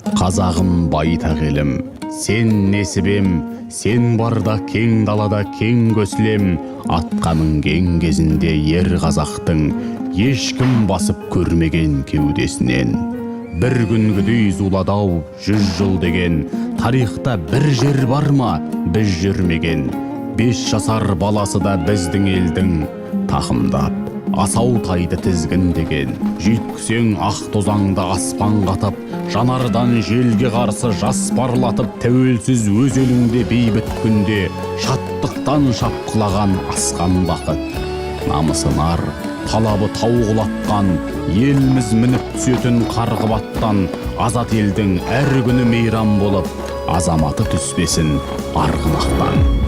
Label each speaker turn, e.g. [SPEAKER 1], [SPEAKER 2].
[SPEAKER 1] Қазағым байтақ елім, сен несібем, сен барда кең далада кең көсілем. Атқа мінген кезінде ер қазақтың ешкім басып көрмеген кеудесінен. Бір күнгідей зуладау 100 жыл деген, тарихта бір жер бар ма біз жүрмеген? 5 жасар баласы да біздің елдің тақымдап асау тайды тізгіндеген. Жүйткісең ақ тозаңды аспан қатып, жанардан желге қарсы жас парлатып, тәуелсіз өз еліңде бейбіт күнде шаттықтан шапқылаған асқан бақыт. Намысы нар, талабы тау құлатқан, еліміз мініп түсетін қарғыбаттан, азат елдің әр күні мейрам болып, азаматы түспесін арғымақтан.